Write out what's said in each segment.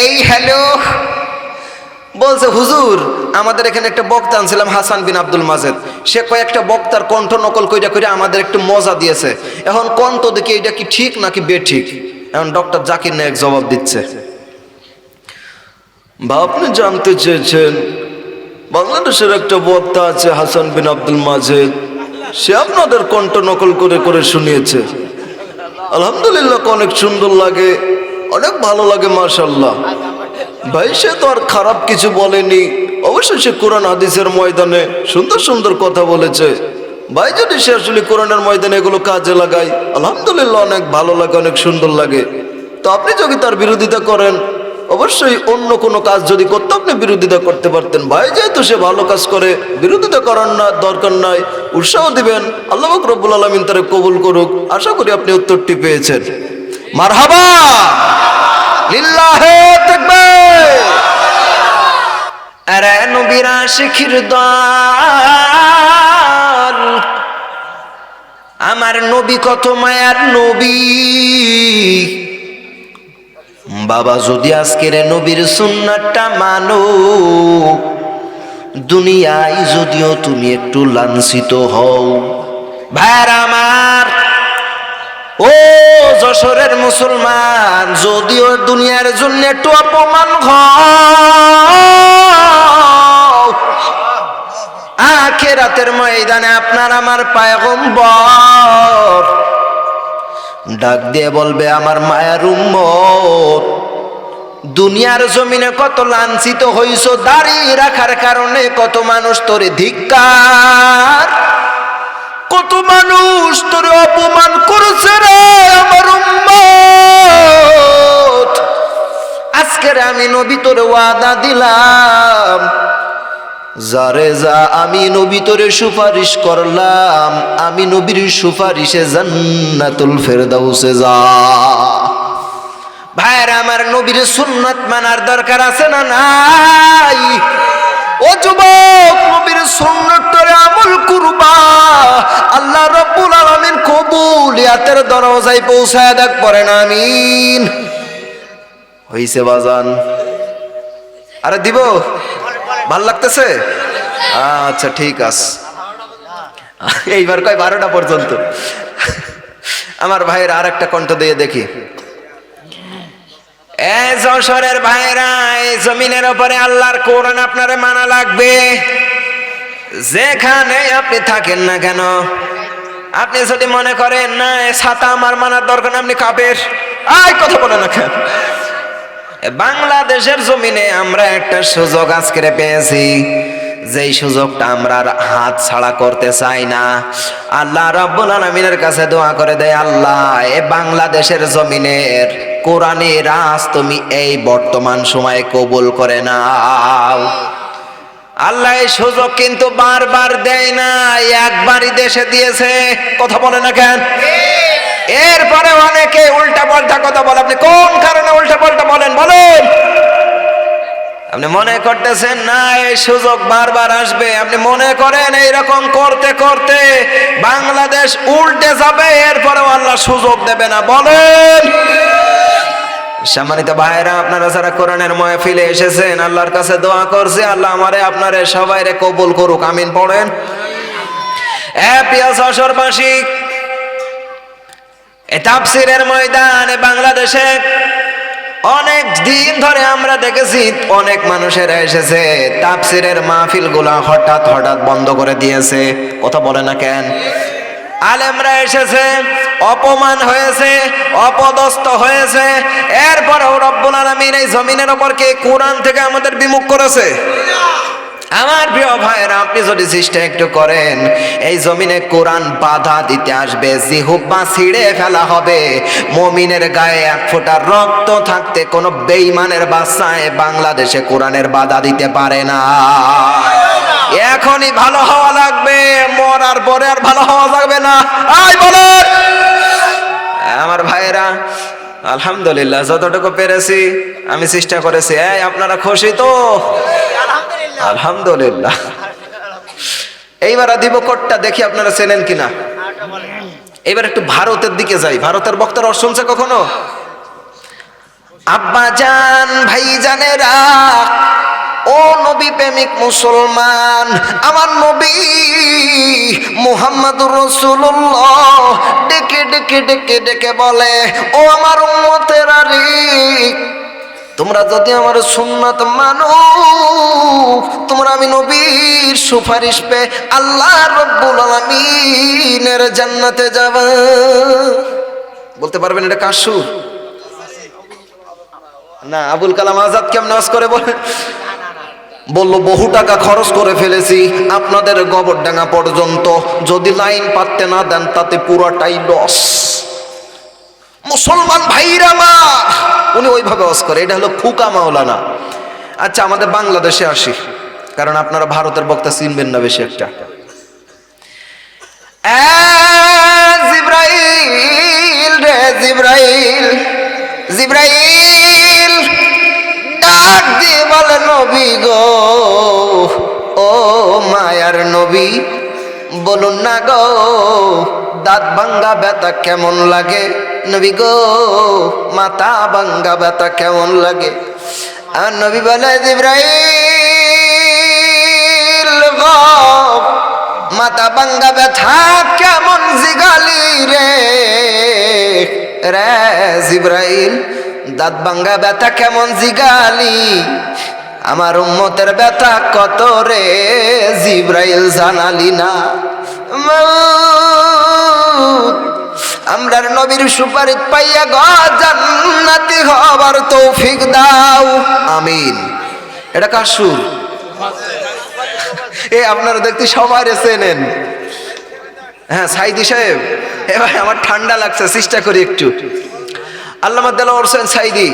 এই হ্যালো বলছে, হুজুর আমাদের এখানে একটা বক্তা আনছিলাম হাসান বিন আব্দুল মাজেদ, সে কয়েকটা বক্তার কণ্ঠ নকল কইরা কইরা আমাদের একটু মজা দিয়েছে। এখন কণ্ঠ দেখি এটা কি ঠিক নাকি বেঠিক। এখন ডক্টর জাকির নায়েক জবাব দিচ্ছে, বা আপনি জানতে চেয়েছেন বাংলাদেশের একটা বক্তা আছে হাসান বিন আব্দুল মাজেদ, সে আপনাদের কণ্ঠ নকল করে করে শুনিয়েছে। আলহামদুলিল্লাহ, অনেক সুন্দর লাগে, অনেক ভালো লাগে, মাশাআল্লাহ। ভাই সে তো আর খারাপ কিছু বলেনি, অবশ্যই সে কোরআন হাদিসের ময়দানে সুন্দর সুন্দর কথা বলেছে। ভাই যদি সে আসলে কোরআনের ময়দানে এগুলো কাজে লাগায়, আলহামদুলিল্লাহ অনেক ভালো লাগে, অনেক সুন্দর লাগে। তো আপনি যদি তার বিরোধিতা করেন, অবশ্যই অন্য কোনো কাজ যদি করতে আপনি বিরোধিতা করতে পারতেন। ভাই যেহেতু সে ভালো কাজ করে, বিরোধিতা করার না দরকার নাই, উৎসাহ দিবেন। আল্লাহ পাক রব্বুল আলামিন তারে কবুল করুক। আশা করি আপনি উত্তরটি পেয়েছেন। মারহাবা, লিল্লাহে তাকবীর। আরে নবীর আশিকির দল, আমার নবী কত মায়ার নবী। বাবা যদি আজকের নবীর সুন্নাতটা মানো, দুনিয়ায় যদিও তুমি একটু লাঞ্ছিত হও, ভাইরা আমার, ও যশোরের মুসলমান, যদিও দুনিয়ার জন্য একটু অপমান হও, আখিরাতের ময়দানে আপনার আমার পয়গম্বর ডাক দিয়ে বলবে, আমার মায়ার উম্মত, দুনিয়ার জমিনে কত লাঞ্ছিত হইছো, দাঁড়িয়ে রাখার কারণে কত মানুষ তোরে ধিক্কার, কত মানুষ তোরে অপমান করেছে রে আমার উম্মত। আজকের আমি নবী তোরে ওয়াদা দিলাম, যারে যা আমি নবী তোরে সুপারিশ করলাম, আমি নবীর সুপারিশে জান্নাতুল ফেরদাউসে যা। ভাইরা আমার, নবীর সুন্নাত মানার দরকার আছে না নাই? ও যুবক, নবীর সুন্নাতরে আমল করবা, আল্লাহ রাব্বুল আলামিন কবুলিয়াতের দরজায় পৌঁছায় দেখ, পড়েন আমিন। হইছে বাজান? আরে দিব, ভাল লাগতেছে? আচ্ছা ঠিক আছে, এইবার কয় 12টা পর্যন্ত। আমার ভাইয়ের আর একটা কণ্ঠ দিয়ে দেখি। এ যশোরের ভাইরা, এই জমিনের উপরে আল্লাহর কোরআন আপনারে মানা লাগবে, যেখানে আপনি থাকেন না কেন। আপনি যদি মনে করেন না ছাতা আমার মানার দরকার, আপনি কাফের, কথা বলে না কেন? বাংলাদেশের জমিনে আমরা একটা সুযোগ আজকে পেয়েছি, যেই সুযোগটা আমরা হাত ছাড়া করতে চাই না। আল্লাহ রাব্বুল আলামিনের কাছে দোয়া করে দেয়, আল্লাহ এ বাংলাদেশের জমিনের কোরআনী রাজ তুমি এই বর্তমান সময়ে কবুল করে নাও। আল্লাহ এই সুযোগ কিন্তু বারবার দেয় না, একবারই দেশে দিয়েছে, কথা বলে না কেন? এরপরে অনেকে উল্টা পাল্টা কথা বলে। আপনি কোন কারণে উল্টা পাল্টা বলেন বলেন? আপনি মনে করতেছেন না এই সুযোগ বারবার আসবে, আপনি মনে করেন এইরকম করতে করতে বাংলাদেশ উল্টে যাবে, এরপরেও আল্লাহ সুযোগ দেবে না, বলেন? সম্মানিত ভাইরা, আপনারা যারা কোরআনের মাহফিলে এসেছেন, আল্লাহর কাছে দোয়া করছি, আল্লাহ আমারে আপনারে সবাইরে কবুল করুক, আমিন পড়েন। প্রিয় যশোরবাসী, এই তাফসীরের ময়দানে বাংলাদেশে অনেক দিন ধরে আমরা দেখেছি অনেক মানুষেরা এসেছে, তাফসীরের মাহফিলগুলা হঠাৎ হঠাৎ বন্ধ করে দিয়েছে, কথা বলে না কেন? আলেমরা এসেছে, অপমান হয়েছে, অপদস্থ হয়েছে, এরপরেও রব্বুল আলামিন এই জমিনের উপর কে কোরআন থেকে আমাদের বিমুখ করেছে? আমার প্রিয় ভাইরা, আপনি যদি চেষ্টা একটু করেন, এই জমিনে কোরআন বাধা দিতে আসবে, জিহ্বা ছিঁড়ে ফেলা হবে। মুমিনের গায়ে এক ফোঁটা রক্ত থাকতে কোনো বেঈমানের বাচ্চায় বাংলাদেশে কোরআনের বাধা দিতে পারে না। এখনই ভালো হওয়া লাগবে, মরার পরে আর ভালো হওয়া যাবে না। বলেন আমার ভাইরা, আলহামদুলিল্লাহ যতটুকু পেরেছি আমি চেষ্টা করেছি। আপনারা খুশি তো? আলহামদুলিল্লাহ। এইবার দিব কোটটা, দেখি আপনারা চেনেন কিনা। এবার একটু ভারতের দিকে যাই। ভারতের বক্তারা শুনছে কখনো? আব্বাজান ভাইজানেরা, ও নবী প্রেমিক মুসলমান, আমার নবী মুহাম্মদুর রাসূলুল্লাহ ডেকে ডেকে ডেকে ডেকে বলে, ও আমার উম্মতেরা রে, তোমরা যদি আমার সুন্নাত মানো, তোমরা আমি নবীর সুপারিশ পে আল্লাহ রাব্বুল আলামিনের জান্নাতে যাবে। বলতে পারবেন এটা কার সুর? না, আবুল কালাম আজাদ কেমন নামাজ করে বলে বললো, বহু টাকা খরচ করে ফেলেছি আপনাদের গোবরডাঙ্গা পর্যন্ত, যদি লাইন পাততে না দেন তাতে পুরোটাই লস। মুসলমান ভাইরা মা, উনি ওইভাবে ওয়াজ করে। এটা হলো ফুকা মাওলানা। আচ্ছা, আমাদের বাংলাদেশে আসি, কারণ আপনারা ভারতের বক্তা চিনবেন না বেশি একটা। জিব্রাইল রে জিব্রাইল, জিব্রাইল ডাক দিয়ে বলে, নবী গো, ও মায়ার নবী, বলুন না গো, দাঁত ভাঙ্গা ব্যথা কেমন লাগে? নবী গো, মাথা ভাঙ্গা ব্যথা কেমন লাগে? আর নবী বলে, জিব্রাইল গো, মাথা ভাঙ্গা ব্যথা কেমন জিগালি রে? রে জিব্রাইল, দাঁত ভাঙ্গা ব্যথা কেমন জিগালি? আমার উম্মতের ব্যথা কত রে জিব্রাইল জানালি না? আমরার নবীর সুপারিশ পাইয়া গো জান্নাতি হবার তৌফিক দাও, আমিন। এটা কার সুর? এ আপনারা দেখতে সবাই চেনেন। হ্যাঁ, সাইদি সাহেব, এবার আমার ঠান্ডা লাগছে, চেষ্টা করি একটু। আল্লামা দেলোয়ার হোসেন সাইদি,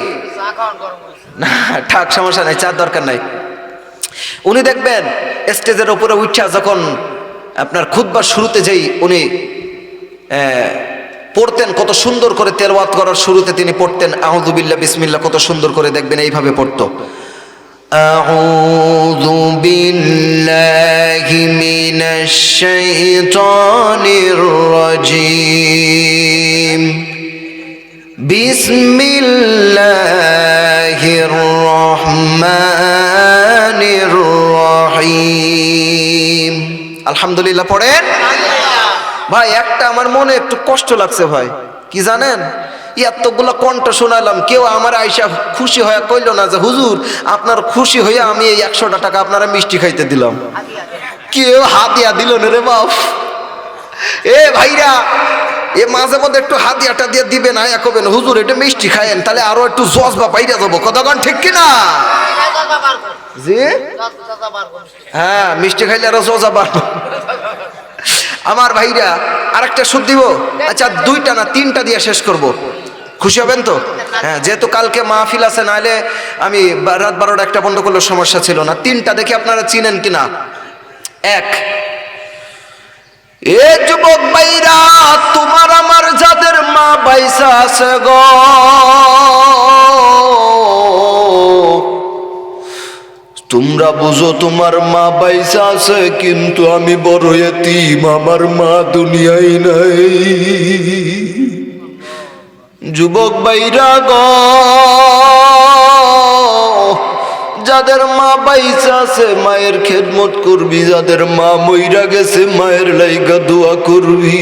না ঠাক, সমস্যা নাই, চার দরকার নাই। উনি দেখবেন স্টেজের উপরে উঠা যখন আপনার খুতবার শুরুতে যেই উনি পড়তেন, কত সুন্দর করে তেলাওয়াত করার শুরুতে তিনি পড়তেন আউযু বিল্লাহ বিসমিল্লাহ, কত সুন্দর করে দেখবেন এইভাবে পড়তো, আউযু বিল্লাহি মিনাশ শাইতানির রাজিম, বিসমিল্লাহির রহমানির রহিম। আলহামদুলিল্লাহ পড়েন ভাই। একটা আমার মনে একটু কষ্ট লাগছে ভাই, কি জানেন, এতগুলো কণ্ঠ শোনালাম, কেউ আমার আইসা খুশি হয়ে কইল না যে হুজুর আপনার খুশি হইয়া আমি এই 100টা টাকা আপনারা মিষ্টি খাইতে দিলাম। কেউ হাতিয়া দিল না রে বাপ। এ ভাইরা, এ মাঝে মধ্যে একটু হাতিয়াটা দিয়ে দিবেন, আয়া কবেন হুজুর এটা মিষ্টি খায়েন, তাহলে আরো একটু জজবা পাইরা যাবো। কতক্ষণ ঠিক কিনা? জি হ্যাঁ, মিষ্টি খাইলে আরো জজা বাড়বো। আমার ভাইরা, আরেকটা সুদ দিব। আচ্ছা, 2টা না 3টা দিয়ে শেষ করব, খুশি হবেন তো? হ্যাঁ, যেহেতু কালকে মাহফিল আছে, নাহলে আমি রাত 12টা 1টা বন্ধ করলে সমস্যা ছিল না। 3টা দেখি আপনারা চিনেন কিনা। 1, এ যুবক ভাইরা, তোমার আমার যাদের মা বাইসা আছে গো, তোমরা বুঝো তোমার মা বাইসা আছে, কিন্তু আমি বড় এতিম, আমার মা দুনিয়ায় নাই। যুবক ভাইরা গো, যাদের মা বাইসা আছে মায়ের খেদমত করবি, যাদের মা মইরা গেছে মায়ের লাইগা দোয়া করবি।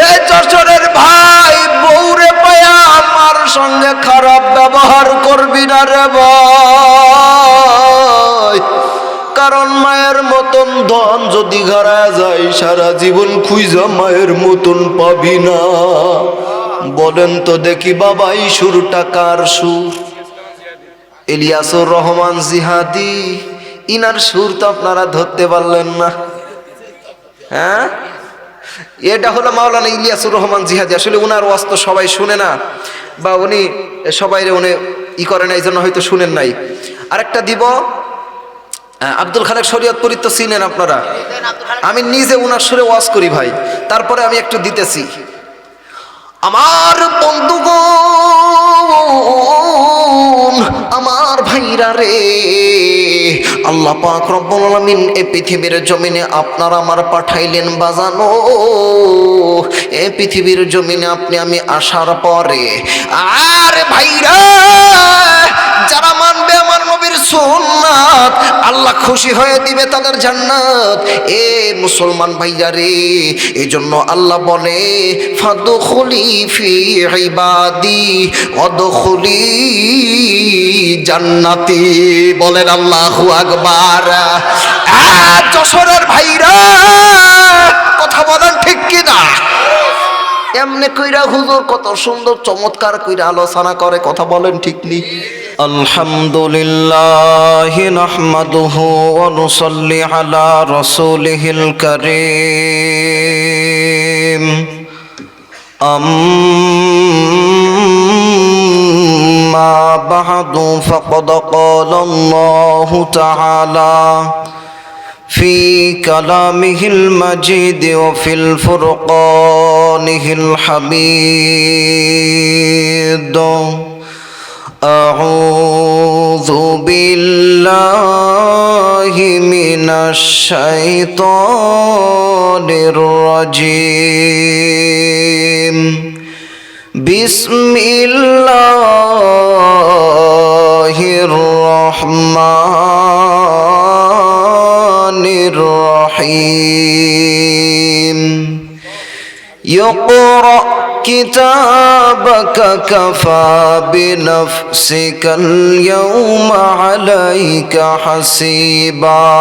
এ যশোরের ভাই, বউরে পায়া আমার সঙ্গে খারাপ ব্যবহার করবি না রে ভাই, কারণ মায়ের মতন ধন যদি হারায় যায়, সারা জীবন খুঁজা মায়ের মতন পাবি না। বলেন তো দেখি বাবা, এই সুরটা কার সুর? ইলিয়াসুর রহমান জিহাদি, ইনার সুর তো আপনারা ধরতে পারলেন না। হ্যাঁ, এটা হলো মাওলানা ইলিয়াসুর রহমান জিহাদি। আসলে উনার ওয়াজ তো সবাই শুনে না, বা উনি সবাই উনি ই করে না, এই জন্য হয়তো শুনেন নাই। আরেকটা দিব, আব্দুল খালেক শরীয়তপুরী তো চিনেন আপনারা। আমি নিজে উনার সুরে ওয়াজ করি ভাই, তারপরে আমি একটু দিতেছি। আমার বন্ধুগণ, আমার ভাইরা রে, আল্লাহ পাক রব্বুল আলামিন এই পৃথিবীর জমিনে আপনার আমার পাঠাইলেন বাজানো। এই পৃথিবীর জমিনে আপনি আমি আসার পরে আরে ভাইরা যারা মানবে আমার নবীর সুন্নাত আল্লাহ খুশি হয়ে দিবে তাদের জান্নাত। এ মুসলমান ভাইয়া রে, এজন্য আল্লাহ বলে ফাদখুলি ফি ইবাদি ওয়াদখুলি জান্নাতি। বলেন আল্লাহু আকবার। যশোরের ভাইরা কথা বলেন ঠিক কি না? এমনি কইরা হুজুর কত সুন্দর চমৎকার কইরা আলোচনা করে, কথা বলেন ঠিক নি? আলহামদুলিল্লাহ নাহমাদুহু ওয়া নুসাল্লি আলা রাসূলিহিল কারীম। أما بعد فقد قال الله تعالى في كلامه المجيد وفي الفرقانه الحميد أعوذ بالله من الشيطان الرجيم بسم الله الرحمن الرحيم يقرأ كتابك كفى بنفسك اليوم عليك حسيبا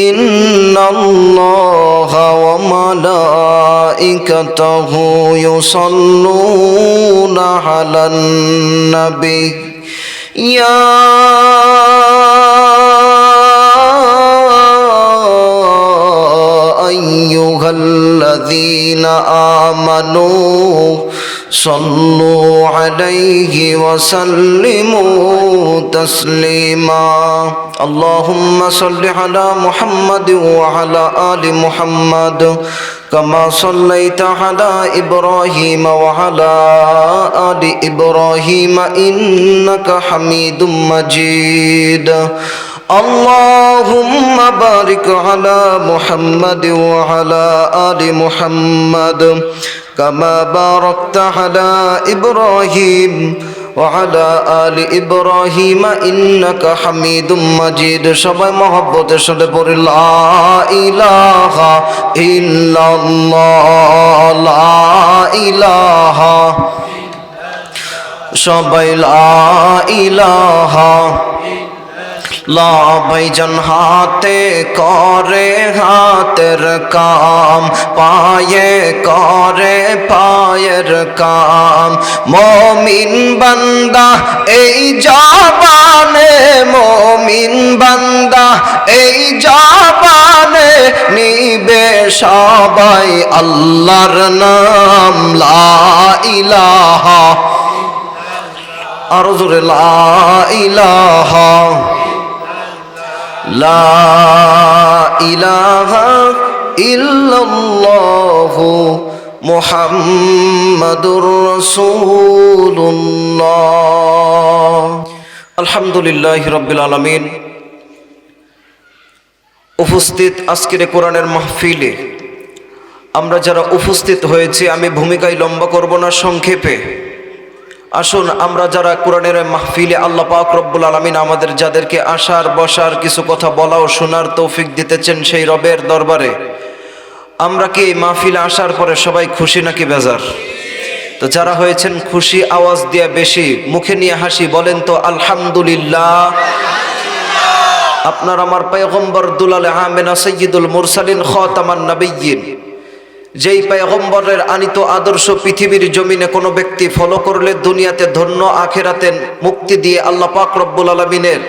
إن الله وملائكته يصلون على النبي يا أيها الذين آمنوا صلوا عليه وسلموا تسليما اللهم صل على محمد وعلى آل محمد كما صليت على إبراهيم وعلى آل إبراهيم إنك حميد مجيد اللهم بارك على محمد وعلى آل محمد كما باركت على إبراهيم وعلى آل إبراهيم إنك حميد مجيد সবাই মহব্বতের সাথে পড়ি লা ইলাহা ইল্লাল্লাহ লা ইলাহা সবাই লা ইলাহা লা ভাইজান হাতে করে হাতের কাম পায়ে করে পায়ের কাম মুমিন বান্দা এই জবানে মুমিন বান্দা এই জবানে নিবে সবাই আল্লাহর নাম লা ইলাহা আর জোরে লা ইলাহা লা ইলাহা ইল্লাল্লাহু মুহাম্মাদুর রাসূলুল্লাহ। আলহামদুলিল্লাহি রাব্বিল আলামিন। উপস্থিত আজকের কোরআনের মাহফিলে আমরা যারা উপস্থিত হয়েছি, আমি ভূমিকায় লম্বা করব না, সংক্ষেপে আসুন আমরা যারা কোরআনের মাহফিলে আল্লাহ পাক রব্বুল আলামিন আমাদের যাদেরকে আসার বসার কিছু কথা বলা ও শোনার তৌফিক দিতেছেন, সেই রবের দরবারে আমরা কি এই মাহফিলে আসার পরে সবাই খুশি নাকি বেজার? তো যারা হয়েছেন খুশি আওয়াজ দিয়ে বেশি মুখে নিয়ে হাসি বলেন তো আলহামদুলিল্লাহ। আপনার আমার পয়গম্বর দুলাল আমিনা সাইয়্যিদুল মুরসালিন খাতামান নবিয়্যিন, যেই পয়গম্বরের আনিত আদর্শ পৃথিবীর জমিনে কোনো ব্যক্তি ফলো করলে দুনিয়াতে ধন্য, আখিরাতে মুক্তি দিয়ে আল্লাহ পাক রব্বুল আলামিনের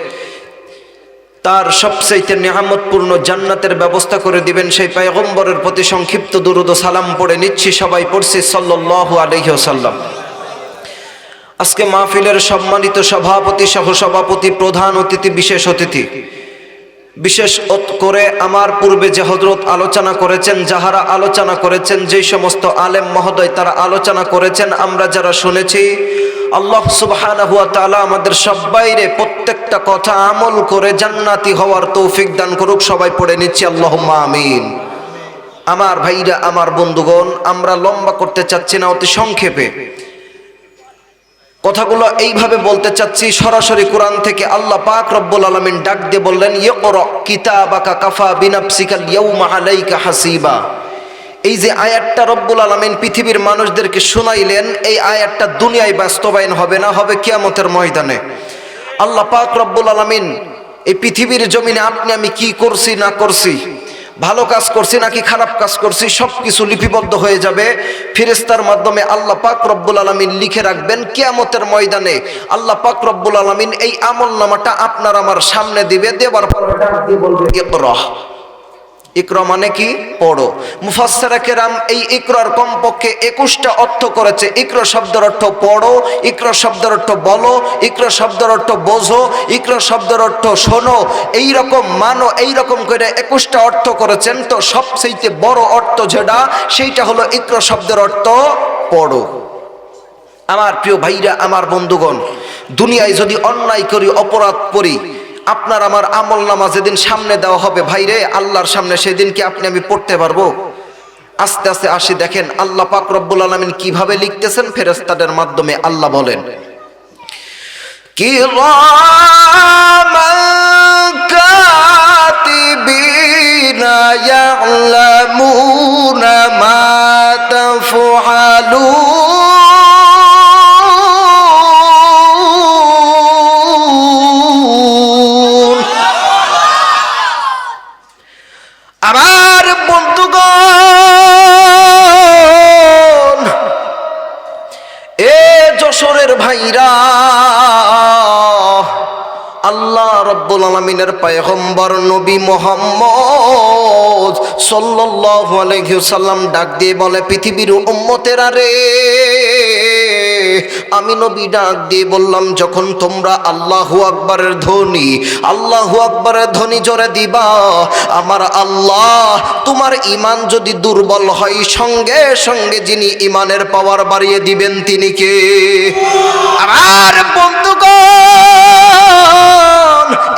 তার সবচাইতে নিয়ামতপূর্ণ জান্নাতের ব্যবস্থা করে দিবেন, সেই পয়গম্বরের প্রতি সংক্ষিপ্ত দুরূদ ও সালাম পড়ে নিচ্ছি। সবাই পড়ছি সাল্লাল্লাহু আলাইহি ওয়াসাল্লাম। আজকে মাহফিলের সম্মানিত সভাপতি, সহসভাপতি, প্রধান অতিথি, বিশেষ অতিথি, বিশেষ করে আমার পূর্বে যে হযরত আলোচনা করেছেন, যাহারা আলোচনা করেছেন, যেই সমস্ত আলেম মহোদয় তারা আলোচনা করেছেন, আমরা যারা শুনেছি, আল্লাহ সুবহানাহু ওয়া তাআলা আমাদের সবাইরে প্রত্যেকটা কথা আমল করে জান্নাতি হওয়ার তৌফিক দান করুক। সবাই পড়ে নিচ্ছি আল্লাহুম্মা আমিন। আমার ভাইরা, আমার বন্ধুগণ, আমরা লম্বা করতে চাচ্ছি না, অতি সংক্ষেপে কথাগুলো এইভাবে বলতে চাচ্ছি। সরাসরি কোরআন থেকে আল্লাহ পাক রব্বুল আলামিন ডাক দিয়ে বললেন, ইকরা কিতাবাকা কাফা বিনাফসিকাল ইয়াউমা আলাইকা হাসিবা। এই যে আয়াতটা রব্বুল আলামিন পৃথিবীর মানুষদেরকে শোনাইলেন, এই আয়াতটা দুনিয়ায় বাস্তবায়ন হবে না, হবে কিয়ামতের ময়দানে। আল্লাহ পাক রব্বুল আলামিন এই পৃথিবীর জমিনে আপনি আমি কি করছি না করছি, ভালো কাজ করছি নাকি খারাপ কাজ করছি, সবকিছু লিপিবদ্ধ হয়ে যাবে ফেরেশতার মাধ্যমে। আল্লাহ পাক রব্বুল আলামিন লিখে রাখবেন কিয়ামতের ময়দানে। আল্লাহ পাক রব্বুল আলামিন এই আমলনামাটা আপনার আমার সামনে দিবে, দেবার পর ডাক দিয়ে বলবে, ইকরা। ইকরা মানে কি? পড়ো। মুফাসসিরা কেরাম এই ইকরার কমপক্ষে 21টা অর্থ করেছে। ইকরা শব্দের অর্থ পড়ো, ইকরা শব্দের অর্থ বলো, ইকরা শব্দের অর্থ বোঝো, ইকরা শব্দের অর্থ শোনো, এইরকম মানো, এইরকম করে 21টা অর্থ করেছেন। তো সবচেয়ে বড় অর্থ যেটা, সেইটা হলো ইকরা শব্দের অর্থ পড়ো। আমার প্রিয় ভাইরা, আমার বন্ধুগণ, দুনিয়ায় যদি অন্যায় করি, অপরাধ করি, আপনার আমার আমলনামা যেদিন সামনে দেওয়া হবে ভাইরে আল্লাহর সামনে, সেদিন কি আপনি আমি পড়তে পারবো? আস্তে আস্তে আসি, দেখেন আল্লাহ পাক রব্বুল আলামিন কিভাবে লিখতেছেন ফেরেশতাদের মাধ্যমে। আল্লাহ বলেন, কিরামান কাতিবিনা ইয়ালামুনা মা তাফআলুন। আমার বন্ধুগণ, এ যশোরের ভাইরা, আল্লাহ রব্বুল আলামিনের পয়গম্বর নবী মুহাম্মদ সাল্লাল্লাহু আলাইহি ওয়াসাল্লাম ডাক দিয়ে বলে, পৃথিবীর উম্মতেরা রে, আমি নবী ডাক দিয়ে বললাম, যখন তোমরা আল্লাহু আকবারের ধ্বনি, আল্লাহু আকবারের ধ্বনি জোরে দিবা, আমার আল্লাহ তোমার ঈমান যদি দুর্বল হয়, সঙ্গে সঙ্গে যিনি ঈমানের পাওয়ার বাড়িয়ে দিবেন তিনি কে? আমার বন্ধুগণ,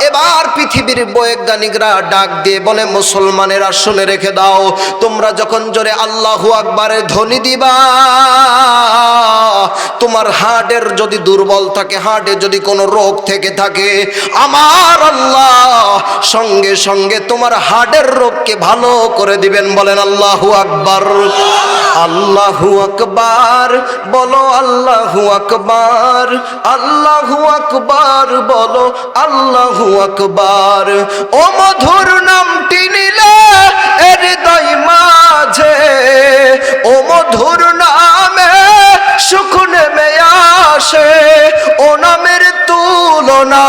এবার পৃথিবীর বৈজ্ঞানিকরা ডাক দিয়ে বলে, মুসলমানেরা শুনে রেখে দাও, তোমরা যখন জোরে আল্লাহু আকবারের ধ্বনি দিবা, তোমার হার্টের যদি দুর্বল থাকে, হার্টে যদি কোনো রোগ থেকে থাকে, আমার আল্লাহ সঙ্গে সঙ্গে তোমার হার্টের রোগকে ভালো করে দিবেন। বলেন আল্লাহু আকবার। আল্লাহু আকবার বলো, আল্লাহু আকবার, আল্লাহু আকবার বলো, আল্লাহু আকবার। ও মধুর নামটি নিলে হৃদয় মাঝে, ও মধুর নামে সুখ নেমে আসে, ও নামের তুলনা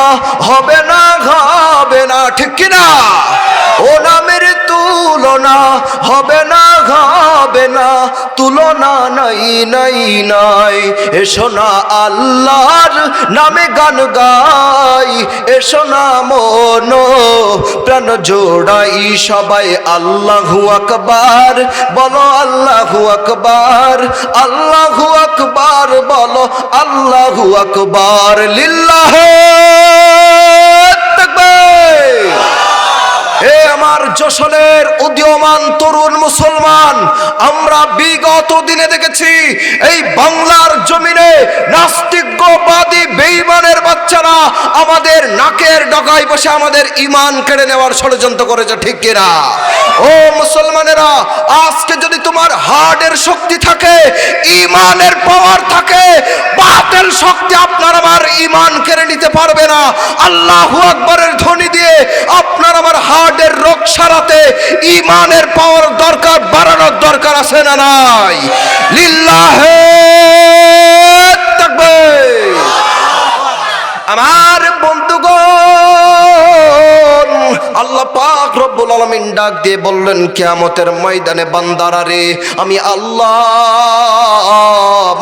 হবে না, হবে না, ঠিক কিনা? ও নামের তুলনা হবে না, হবে না, তুলনা নাই নাই নাই। এসো না আল্লাহর নামে গান গাই, এসো না মন প্রাণ জোড়াই, সবাই আল্লাহু আকবার বলো, আল্লাহু আকবার, আল্লাহু আকবার বলো, আল্লাহু আকবার। লিল্লাহি তাকবীর। হে আমার যশোরের উদীয়মান তরুণ মুসলমান, আমরা বিগত দিনে দেখেছি এই বাংলার জমিনে নাস্তিকবাদী বেঈমানের বাচ্চারা আমাদের নাকের ডগায় বসে আমাদের ঈমান কেড়ে নেওয়ার ষড়যন্ত্র করেছে, ঠিক কিনা? ও মুসলমানেরা, আজকে যদি তোমার হার্টের শক্তি থাকে, ঈমানের পাওয়ার থাকে, বাতের শক্তি আপনার আমার ঈমান কেড়ে নিতে পারবে না। আল্লাহু আকবারের ধ্বনি দিয়ে আপনার আমার হার্টের রোগ সারাতে ঈমানের পাওয়ার দরকার, বাড়ানোর দরকার আছে না নাই? লিল্লাহি তাকবীর। আমার বন্ধুগণ, আল্লাহ পাক রব্বুল আলামিন ডাক দিয়ে বললেন, কিয়ামতের ময়দানে বান্দারা রে, আমি আল্লাহ,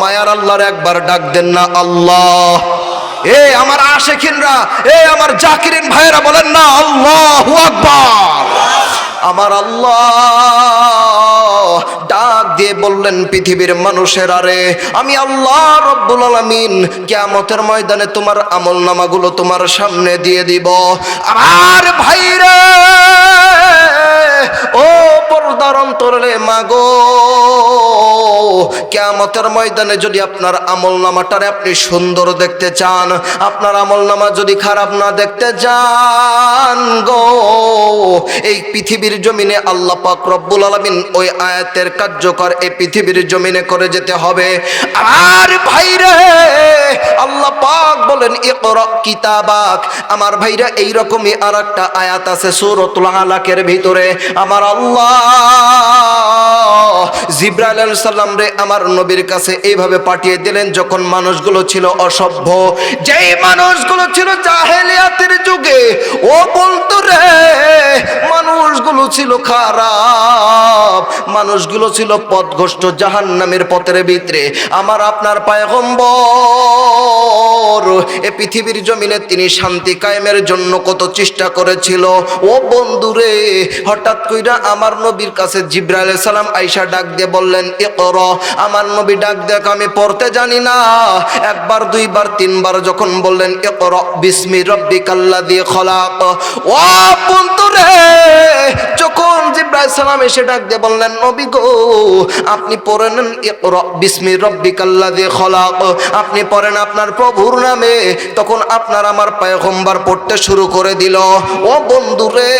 মায়ার আল্লাহর একবার ডাক দেন না আল্লাহ। এ আমার আশিকিনরা, এ আমার জাকিরিন ভাইরা বলেন না আল্লাহু আকবার। আমার আল্লাহ ডাক দিয়ে বললেন, পৃথিবীর মানুষেরা রে, আমি আল্লাহ রব্বুল আলামিন কিয়ামতের ময়দানে তোমার আমলনামাগুলো তোমার সামনে দিয়ে দিব। আমার ভাইরা, ও পর্দার অন্তরে মাগো, কিয়ামতের ময়দানে যদি আপনার আমলনামাটারে আপনি সুন্দর দেখতে চান, আপনার আমলনামা যদি খারাপ না দেখতে চান গো, এই পৃথিবীর জমিনে আল্লাহ পাক রব্বুল আলামিন ওই আয়াতের কার্যকর এই পৃথিবীর জমিনে করে যেতে হবে। আর ভাইরে, আল্লাহ পাক বলেন ইকরা কিতাবাক। আমার ভাইরা, এইরকমই আর একটা আয়াত আছে সূরাতুল আলাকের ভিতরে। আমার আল্লাহ জিবরাইল আলাইহিস সালাম রে আমার নবীর কাছে এইভাবে পাঠিয়ে দিলেন, যখন মানুষগুলো ছিল অসভ্য, যেই মানুষগুলো ছিল জাহেলিয়াতের যুগে, ও বলতো রে, মানুষগুলো ছিল খারাপ, মানুষগুলো ছিল পথভ্রষ্ট, জাহান্নামের পথের ভিতরে। আমার আপনার পয়গম্বর এ পৃথিবীর জমিনে তিনি শান্তি কায়েমের জন্য কত চেষ্টা করেছিল। ও বন্ধুরে, হঠাৎ কইরা আমার নবীর কাছে জিবরাইল আলাইহিস সালাম আয়েশা ডাক দিয়ে বললেন ইকরা। আমার নবী ডাক দেখ, আমি পড়তে জানি না। একবার, দুইবার, তিনবার যখন বললেন ইকরা বিসমি রাব্বিকাল্লাযী খলাক, ও বন্ধুরে, যখন জিবরাইল সালাম এসে ডাক দিয়ে বললেন নবী গো, আপনি পড়েন ইকরা বিসমি রাব্বিকাল্লাযী খলাক, আপনি পড়েন আপনার প্রভুর নামে, তখন আপনার আমার পয়গম্বর পড়তে শুরু করে দিল। ও বন্ধুরে,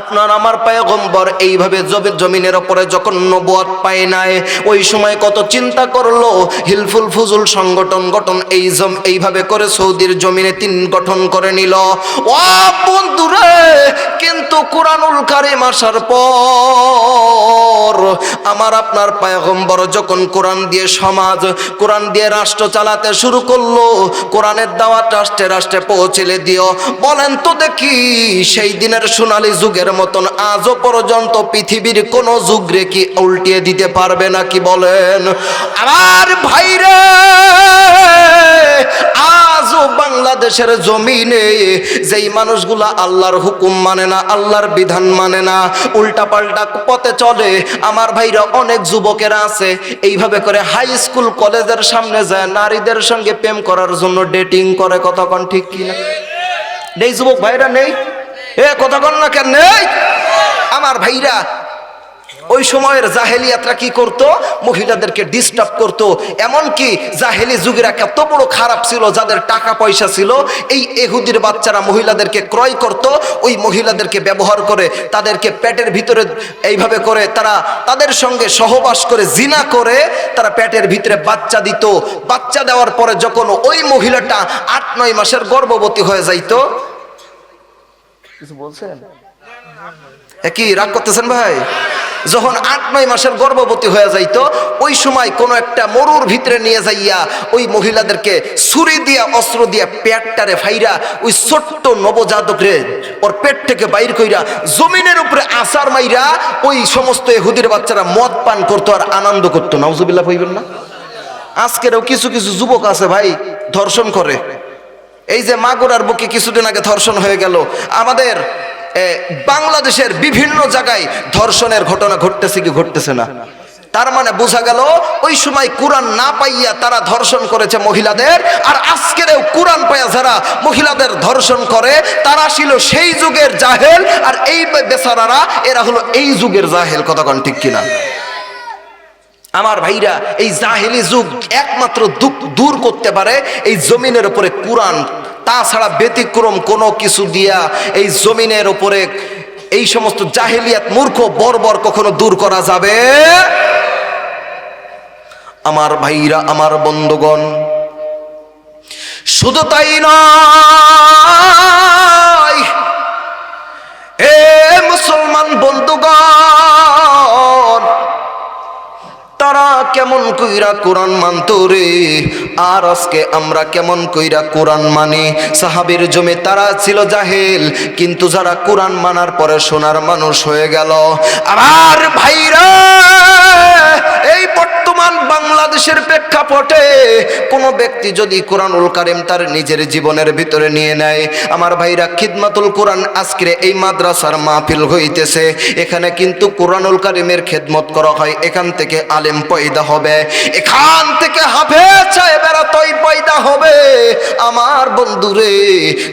আপনার আমার পয়গম্বর এইভাবে জমিনের উপরে যখন নবুয়ত পায় নাই, ওই সময় কত চিন্তা করলো, হিলফুল ফুজুল সংগঠন এইভাবে করে সৌদির জমিনে তিন গঠন করে নিল। ও বন্ধুরে, কিন্তু কুরআনুল কারীম আসার পর আমার আপনার পয়গম্বর যখন কোরআন দিয়ে সমাজ, কোরআন দিয়ে রাষ্ট্র চালাতে শুরু করলো, কোরআনের দাওয়াত রাষ্ট্রে রাষ্ট্রে পৌঁছে দিও। বলেন তো দেখি, সেই দিনের সোনালী যুগের মতন আজও পর্যন্ত পৃথিবীর কোন যুগরে কি উল্টিয়ে দিতে পারবে নাকি বলেন? আমার ভাইরে, আজও বাংলাদেশের জমিনে যেই মানুষগুলা আল্লাহর হুকুম মানে না, আল্লাহর বিধান মানে না, উল্টা পাল্টা পথে চলে, আমার ভাইরা অনেক যুবকেরা আছে এইভাবে করে হাই স্কুল কলেজের সামনে যায় নারীদের সঙ্গে প্রেম করার জন্য ডেটিং করে। কতক্ষণ ঠিক কিনা? নেই যুবক ভাইরা? নেই? এ কতক্ষণ না কেন নেই? আমার ভাইরা, ওই সময়ের জাহেলিয়াতরা কি করতো? মহিলাদেরকে ডিস্টার্ব করতো। এমনকি জাহেলি যুগের এত বড় খারাপ ছিল, যাদের টাকা পয়সা ছিল, এই ইহুদির বাচ্চারা মহিলাদেরকে ক্রয় করত, ওই মহিলাদেরকে ব্যবহার করে তাদেরকে পেটের ভিতরে এইভাবে করে তারা তাদের সঙ্গে সহবাস করে জিনা করে তারা পেটের ভিতরে বাচ্চা দিত। বাচ্চা দেওয়ার পরে যখন ওই মহিলাটা 8-9 মাসের গর্ভবতী হয়ে যাইতো, কিছু বলছেন? কি রাগ করতেছেন ভাই? যখন 8-9 মাসের গর্ভবতী হয়ে যাইতো, ওই সময় কোনো একটা মরুর ভিতরে নিয়ে যাইয়া ওই মহিলাদেরকে ছুরি দিয়া, অস্ত্র দিয়া পেটটারে ফাইরা ওই ছোট্ট নবজাতকরে ওর পেট থেকে বাইর কইরা জমিনের উপরে আছাড় মাইরা ওই সমস্ত ইহুদির বাচ্চারা মদ পান করতো আর আনন্দ করতো। নাউজুবিল্লাহ কইবেন না? আজকেরও কিছু কিছু যুবক আছে ভাই, ধর্ষণ করে। এই যে মাগুরার বুকে কিছুদিন আগে ধর্ষণ হয়ে গেল, আমাদের বাংলাদেশের বিভিন্ন জায়গায় ধর্ষণের ঘটনা ঘটতেছে কি ঘটতেছে না? তার মানে বোঝা গেল ওই সময় কোরআন না পাইয়া তারা ধর্ষণ করেছে মহিলাদের, আর আজকেরও কোরআন পাইয়া যারা মহিলাদের ধর্ষণ করে তারা ছিল সেই যুগের জাহেল, আর এই বেচারারা এরা হলো এই যুগের জাহেল। কতক্ষণ ঠিক কিনা? আমার ভাইরা, এই জাহেলি যুগ একমাত্র দূর করতে পারে এই জমিনের উপরে কোরআন, তাছাড়া ব্যতিক্রম কোনো কিছু দিয়া এই জমিনের উপরে এই সমস্ত জাহেলিয়াত মূর্খ বর্বর কখনো দূর করা যাবে। আমার ভাইরা, আমার বন্ধুগণ, শুধু তাই নয়, এ মুসলমান বন্ধুগণ, তারা কেমন কইরা কোরআন মানতো রে, আর আজকে আমরা কেমন কইরা কোরআন মানি। সাহাবীর জমে তারা ছিল জাহেল, কিন্তু যারা কোরআন মানার পরে সোনার মানুষ হয়ে গেল। আমার ভাইরা, এই বর্তমান বাংলাদেশের প্রেক্ষাপটে কোন ব্যক্তি যদি কোরআনুল কারীম তার নিজের জীবনের ভিতরে নিয়ে নেয়, আমার ভাইরা, খিদমাতুল কোরআন আজকের এই মাদ্রাসার মাহফিল হইতেছে, এখানে কিন্তু কোরআনুল কারীমের খেদমত করা হয়, এখান থেকে আলেম পয়দা হবে, এখান থেকে হাফেজ সাহেবেরা পয়দা হবে। আমার বন্ধুরে,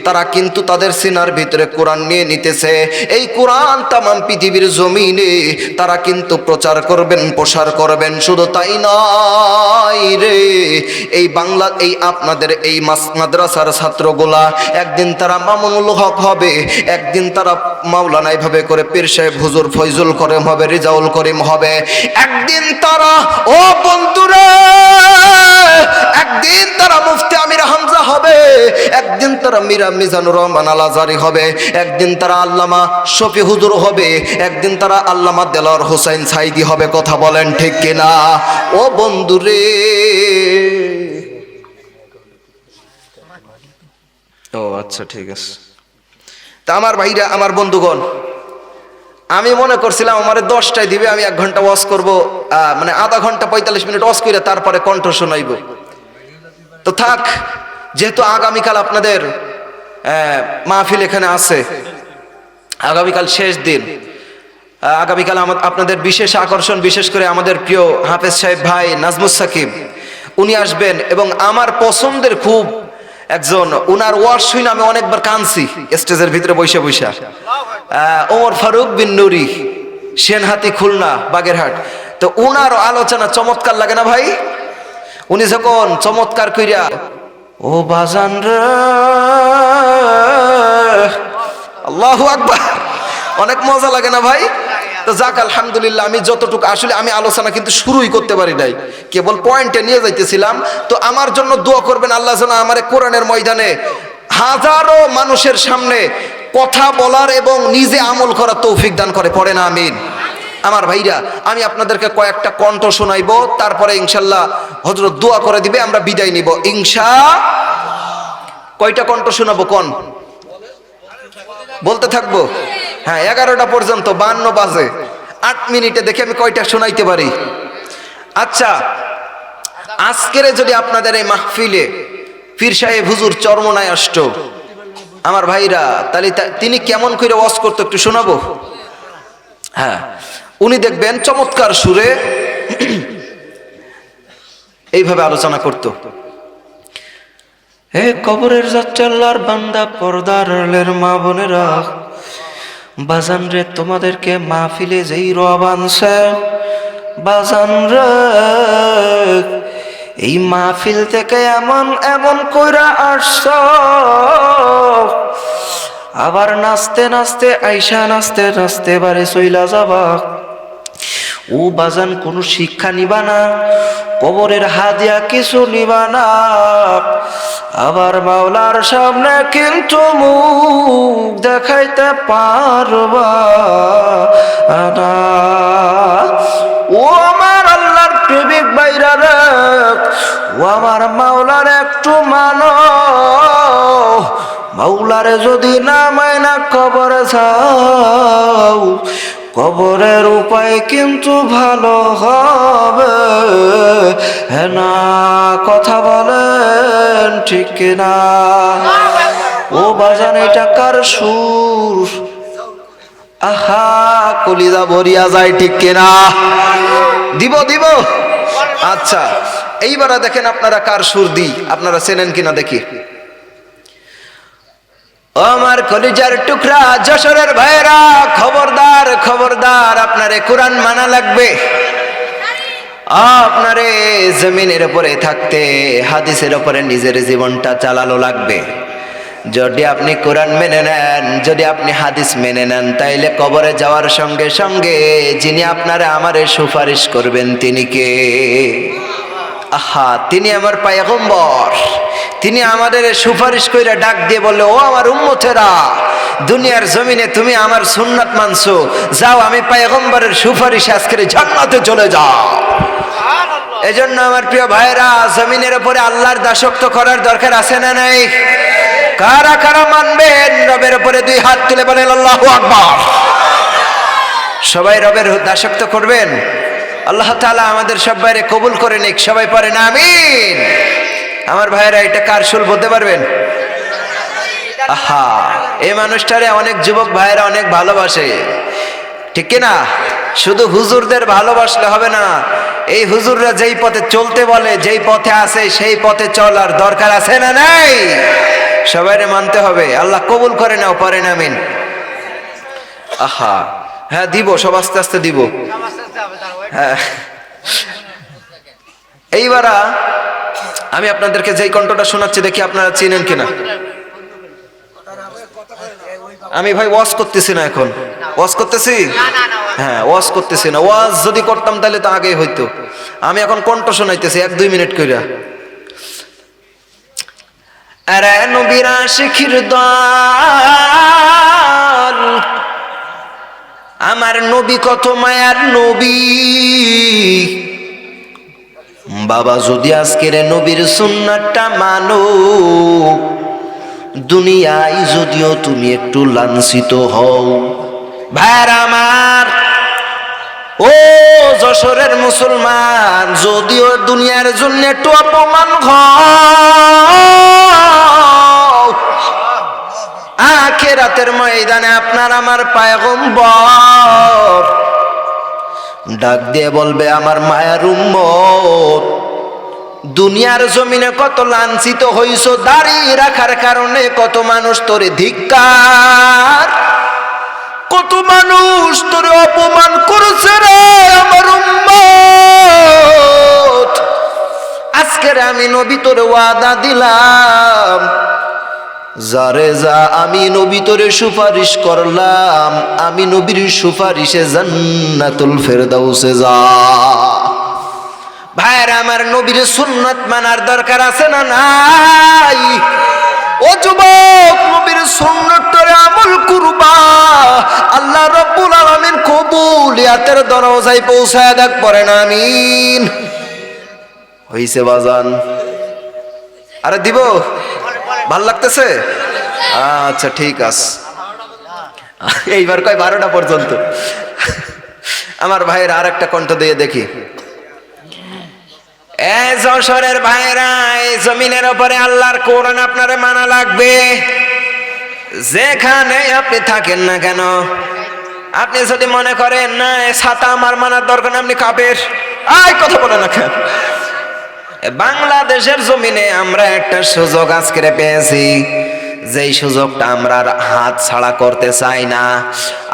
তারা কিন্তু তাদের সিনার ভিতরে কোরআন নিয়ে নিতেছে, এই কোরআন তামাম পৃথিবীর জমিনে তারা কিন্তু প্রচার করবেন, প্রসার করবেন। শুধু তাই নয় রে, এই বাংলা, এই আপনাদের এই মাদ্রাসার ছাত্রগুলা একদিন তারা মামুনুল হক হবে, একদিন তারা মাওলানা এইভাবে করে পীর সাহেব হুজুর ফয়জুল করিম হবে, রিজাউল করিম হবে, একদিন তারা, ও বন্ধুরা, একদিন তারা মুফতি আমির হামজা হবে, একদিন তারা মীরা মিজানুর রহমান আল আজহারি হবে, একদিন তারা আল্লামা শফি হুজুর হবে, একদিন তারা আল্লামা দেলোয়ার হোসেন সাইদি হবে। কথা বলেন ঠিক কিনা? ও বন্ধুরে, ও আচ্ছা, ঠিক আছে। তা আমার ভাইরা, আমার বন্ধুগণ, আমি মনে করছিলাম আমারে 10টায় দিবে, আমি 1 ঘন্টা ওয়াজ করব, মানে আধা ঘন্টা 45 মিনিট ওয়াজ করে তারপরে কণ্ঠ শোনাইব। তো থাক, যেহেতু আগামীকাল আপনাদের মাহফিল এখানে আছে, আগামীকাল শেষ দিন, আগামীকাল আপনাদের বিশেষ আকর্ষণ, বিশেষ করে আমাদের প্রিয় হাফেজ সাহেব ভাই নাজমুস সাকিব, উনি আসবেন, এবং আমার পছন্দের খুব একজন, উনার ওয়াজ শুনে আমি অনেকবার কাঁদছি স্টেজের ভিতরে বসে বসে। ওমর ফারুক বিন নুরি, সেনহাতি, খুলনা, বাগেরহাট। তো উনার আলোচনা চমৎকার লাগে না ভাই? উনি যখন চমৎকার কইরা, ও বাজান রে, আল্লাহু আকবার, অনেক মজা লাগে না ভাই? তো যাক, আলহামদুলিল্লাহ, আমি যতটুকু, আসলে আমি আলোচনা কিন্তু শুরুই করতে পারি নাই, কেবল পয়েন্টে নিয়ে যাইতেছিলাম। তো আমার জন্য দোয়া করবেন, আল্লাহ যেন আমারে কোরআনের ময়দানে হাজারো মানুষের সামনে কথা বলার এবং নিজে আমল করার তৌফিক দান করে। পড়ে না আমিন? আমার ভাইরা, আমি আপনাদেরকে কয়েকটা কণ্ঠ শোনাইব, তারপরে ইনশাল্লাহ হযরত দোয়া করে দিবে, আমরা বিদায় নিব কয়টা কণ্ঠ শোনাবো কোন? বলতে থাকবো? হ্যাঁ, 11টা পর্যন্ত, 52 বাজে, 8 মিনিটে দেখি আমি কয়টা শোনাইতে পারি। আচ্ছা, আজকের যদি আপনাদের এই মাহফিলে পীর সাহেব হুজুর চরমনায় আসতো, আমার ভাইরা, তাহলে তিনি কেমন করে ওয়াজ করতো একটু শোনাবো? হ্যাঁ, উনি দেখবেন চমৎকার সুরে এইভাবে আলোচনা করত। হে কবরের যাচ্ছে আল্লাহর বান্দা, পর্দার আড়ালের মা বোনেরা, বাজান রে, তোমাদেরকে মাহফিলে যেই রব আনছে, বাজান রে, এই মাহফিল থেকে এমন এমন কইরা আসছ, আবার নাচতে নাচতে আইসা, নাচতে নাচতে বাড়ি চইলা যাবা। ও বাজান, কোনো শিক্ষা নিবা না, কবরের হাদিয়া কিছু নিবা না, আবার মাওলার সামনে কিন্তু মুখ দেখাইতে পারবা না। ও আমার আল্লাহর প্রেমিক বাইরা রে, ও আমার মাওলার একটু মানো, মাওলারে যদি না মাইনা কবরে যাও, কবরের উপায় কিন্তু ভালো হবে না। কথা বলেন ঠিক কিনা? ও বাজান, এটা কার সুর? আহা, কলিজা ভরিয়া যায়, ঠিক কিনা? দিব দিব। আচ্ছা, এইবারে দেখেন আপনারা কার সুর দিই, আপনারা চেনেন কিনা দেখি। আমার কলিজার টুকরা যশোরের ভাইরা, খবরদার খবরদার, আপনারে কোরআন মানা লাগবে। আপনারে জমিনের উপরে থাকতে হাদিসের উপরে নিজের জীবনটা চালানো লাগবে। যদি আপনি কোরআন মেনে নেন, যদি আপনি হাদিস মেনে নেন, তাইলে কবরে যাওয়ার সঙ্গে সঙ্গে যিনি আপনারে আমারে সুপারিশ করবেন, তিনি কে? আহা, তিনি আমার পয়গম্বর। তিনি আমাদের সুপারিশ কইরা ডাক দিয়ে বললে, ও আমার উম্মতেরা, দুনিয়ার জমিনে তুমি আমার সুন্নাত মানছো, যাও, আমি পয়গম্বরের সুপারিশ আজকে জান্নাতে চলে যাও। এজন্য আমার প্রিয় ভাইরা, জমিনের উপরে আল্লাহর দাসত্ব করার দরকার আছে না নাই? কারা কারা মানবেন? রবের উপরে 2 হাত তুলে বলেন আল্লাহু আকবার। সবাই রবের দাসত্ব করবেন? আল্লাহ তাআলা আমাদের সবাইকে কবুল করে নিক, সবাই পড়েন আমিন। আমার ভাইরা এটা কার সুর বলতে পারবেন? আহা, এই মানুষটারে অনেক যুবক ভাইরা অনেক ভালোবাসে, ঠিক কি না? শুধু হুজুরদের ভালোবাসলে হবে না, এই হুজুররা যেই পথে চলতে বলে, যেই পথে আছে সেই পথে চলার দরকার আছে না নাই? সবাইরে মানতে হবে। আল্লাহ কবুল করে নাও, পড়েন আমিন। আহা, হ্যাঁ দিব, সব আস্তে আস্তে দিব। হ্যাঁ, এইবার আমি আপনাদেরকে যেই কণ্ঠটা শোনাচ্ছি দেখি আপনারা চিনেন কিনা। আমি ভাই ওয়াজ করতেছি না, এখন ওয়াজ করতেছি? হ্যাঁ, ওয়াজ করতেছি না। ওয়াজ যদি করতাম তাহলে তো আগেই হইতো। আমি এখন কণ্ঠ শোনাইতেছি 1-2 মিনিট কইরা। আরে নবীর আশিকির দল, আমার নবী কত মায়ার নবী। বাবা যদি আজকের নবীর সুন্নাতটা মানো, দুনিয়ায় যদিও তুমি একটু লাঞ্ছিত হও, ভাইরা আমার, ও যশোরের মুসলমান, যদিও দুনিয়ার জন্য একটু অপমান হও, আখিরাতের ময়দানে আপনার আমার পয়গম্বর ডাক দিয়ে বলবে, আমার মায়ের উম্মত, দুনিয়ার জমিনে কত লাঞ্ছিত হইছো, দাঁড়িয়ে রাখার কারণে কত মানুষ তোরে ধিক্কার, কত মানুষ তোরে অপমান করেছে রে আমার উম্মত। আজকের আমি নবী তোরে ওয়াদা দিলাম, যারে যা আমি নবী তোরে সুপারিশ করলাম, আমি নবীর সুপারিশে জান্নাতুল ফেরদাউসে যা। ভাইরা আমার, নবীর সুন্নাত মানার দরকার আছে না নাই? ও যুবক, নবীর সুন্নাত তোরে আমল করবা, আল্লাহ রাব্বুল আলামিন কবুলিয়াতের দরজায় পৌঁছায় দেখ, পড়েন আমিন। হইছে বাজান? আরে দিব? ভাল লাগতেছে? আচ্ছা ঠিক আছে, এইবার কয় 12টা পর্যন্ত। আমার ভাইয়ের আর একটা কণ্ঠ দিয়ে দেখি। এই যশোরের ভাইরা, এই জমিনের উপরে আল্লাহর কোরআন আপনারে মানা লাগবে, যেখানে আপনি থাকেন না কেন। আপনি যদি মনে করেন না ছাতা আমার মানার দরকার, আপনি কাফের, আই কথা বলে না কেন? বাংলাদেশের জমিনে আমরা একটা সুযোগ আজকে পেয়েছি, যেই সুযোগটা আমরা হাত ছাড়া করতে চাই না।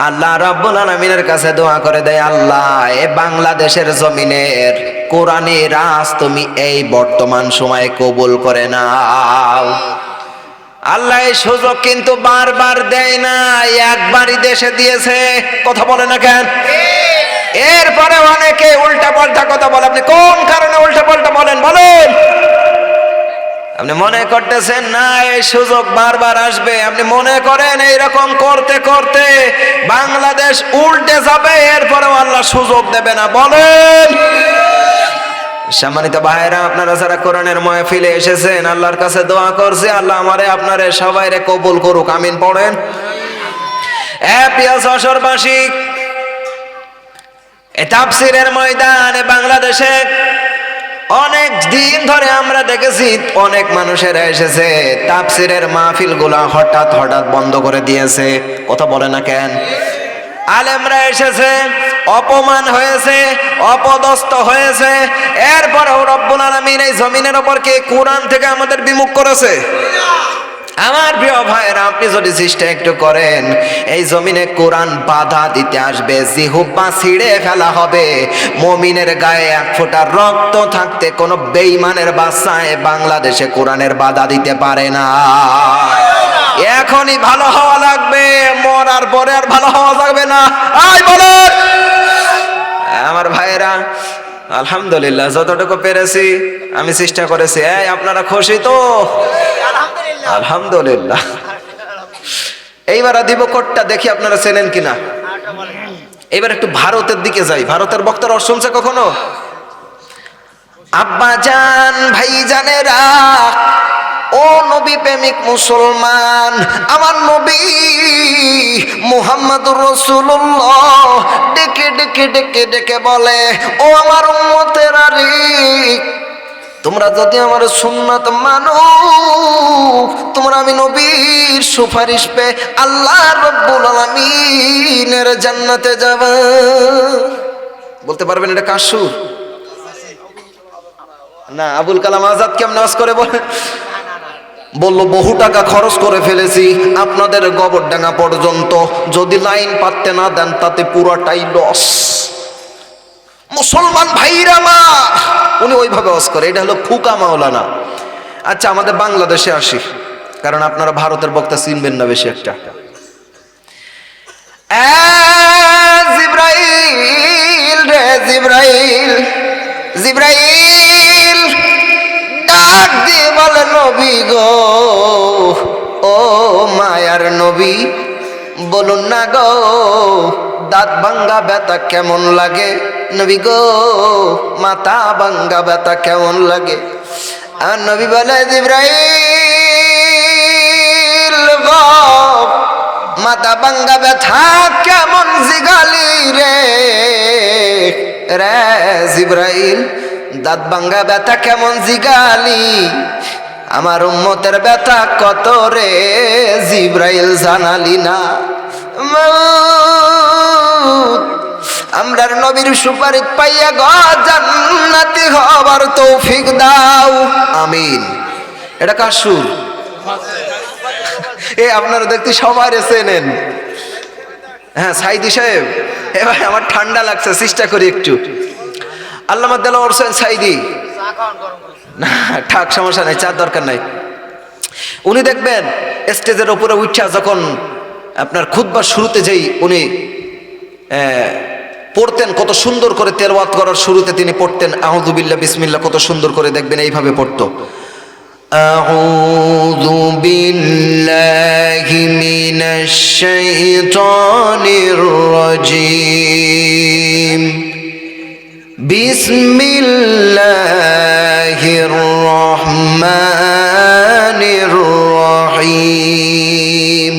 আল্লাহ রাব্বুল আলামিনের কাছে দোয়া করে দেয়, আল্লাহ এ বাংলাদেশের জমিনের কোরআনের রাজ তুমি এই বর্তমান সময়ে কবুল করে নাও। আল্লাহ এই সুযোগ কিন্তু বারবার দেয় না, একবারই দেশে দিয়েছে, কথা বলে না কেন? এরপরে অনেকে উল্টা পাল্টা কথা বলে। আপনি কোন কারণে উল্টা পাল্টা বলেন বলেন? আপনি মনে করতেছেন না এই সুযোগ বারবার আসবে, আপনি মনে করেন এইরকম করতে করতে বাংলাদেশ উল্টে যাবে, এরপরেও আল্লাহ সুযোগ দেবে না, বলেন? সম্মানিত ভাইরা, আপনারা যারা কোরআনের মাহফিলে এসেছেন, আল্লাহর কাছে দোয়া করছি, আল্লাহ আমারে আপনারে সবাইরে কবুল করুক, আমিন পড়েন। প্রিয় যশোরবাসী, এই তাফসীরের ময়দানে বাংলাদেশে অনেক দিন ধরে আমরা দেখেছি অনেক মানুষেরা এসেছে, তাফসীরের মাহফিলগুলা হঠাৎ হঠাৎ বন্ধ করে দিয়েছে, কথা বলে না কেন? আলেমরা এসেছে, অপমান হয়েছে, অপদস্থ হয়েছে, এরপরেও রব্বুল আলামিন এই জমিনের উপর কে কোরআন থেকে আমাদের বিমুখ করেছে? আমার প্রিয় ভাইরা, আপনি যদি চেষ্টা একটু করেন, এই জমিনে কোরআন বাধা দিতে আসবে, জিহুব্বা ছিঁড়ে ফেলা হবে। মুমিনের গায়ে এক ফোঁটা রক্ত থাকতে কোন বেঈমানের বাচ্চায় বাংলাদেশে কোরআনের বাধা দিতে পারে না। এখনই ভালো হওয়া লাগবে, মরার পরে আর ভালো হওয়া যাবে না। আই বলেন আমার ভাইরা, আলহামদুলিল্লাহ যতটুকু পেরেছি আমি চেষ্টা করেছি। আপনারা খুশি তো? আলহামদুলিল্লাহ। এইবার দিব কোটটা, দেখি আপনারা চেনেন কিনা। এবার একটু ভারতের দিকে যাই। ভারতের বক্তারা শুনছে কখনো? আব্বা জান, ভাই জানেরা, ও নবী প্রেমিক মুসলমান, আমার নবী মুহাম্মদুর রাসূলুল্লাহ ডেকে ডেকে ডেকে ডেকে বলে, ও আমার উম্মতেরা রে, তোমরা যদি আমার সুন্নাত মানো, তোমরা আমি নবীর সুপারিশ পে আল্লাহ রাব্বুল আলামিনের জান্নাতে যাবে। বলতে পারবেন এটা কার সুর? না, আবুল কালাম আজাদ কেমন নামাজ করে বলে? বলল বহু টাকা খরচ করে ফেলেছি আপনাদের গোবরডাঙ্গা পর্যন্ত, যদি লাইন পাততে না দেন তাতে পুরোটাই লস। মুসলমান ভাইরা আমার, উনি ওইভাবে ওয়াজ করে। এটা হলো ফুকা মাওলানা। আচ্ছা, আমাদের বাংলাদেশে আসি, কারণ আপনারা ভারতের বক্তা চিনবেন না বেশি একটা। জিব্রাইল রে জিব্রাইল, জিব্রাইল ডাক দিয়ে বলে, নবী গো, ও মায়ার নবী, বলুন না গো, দাঁত ভাঙ্গা ব্যথা কেমন লাগে? নবী গো, মাথা ভাঙ্গা ব্যথা কেমন লাগে? আর নবী বলে, জিব্রাইল গো, মাথা ভাঙ্গা ব্যথা কেমন জিগালি রে? রে জিব্রাইল, দাঁত ভাঙ্গা ব্যথা কেমন জিগালি? আমার উম্মতের ব্যথা কত রে জিব্রাইল জানালি না? আমরার নবীর সুপারিশ পাইয়া গো জান্নাতি হবার তৌফিক দাও, আমিন। এটা কার সুর? এ আপনারা দেখতে সবাই চেনেন। হ্যাঁ, সাইদি সাহেব, এবার আমার ঠান্ডা লাগছে, চেষ্টা করি একটু। আল্লামা দেলোয়ার হোসেন সাইদি, না ঠাক, সমস্যা নাই, চার দরকার নাই। উনি দেখবেন স্টেজের উপরে উঠা যখন আপনার খুতবার শুরুতে যেই উনি পড়তেন, কত সুন্দর করে তেলাওয়াত করার শুরুতে তিনি পড়তেন আউযু বিল্লাহ বিসমিল্লাহ, কত সুন্দর করে দেখবেন এইভাবে পড়তো, আউযু বিল্লাহি মিনাশ শাইতানির রাজীম, বিসমিল্লাহির রহমানির রহিম।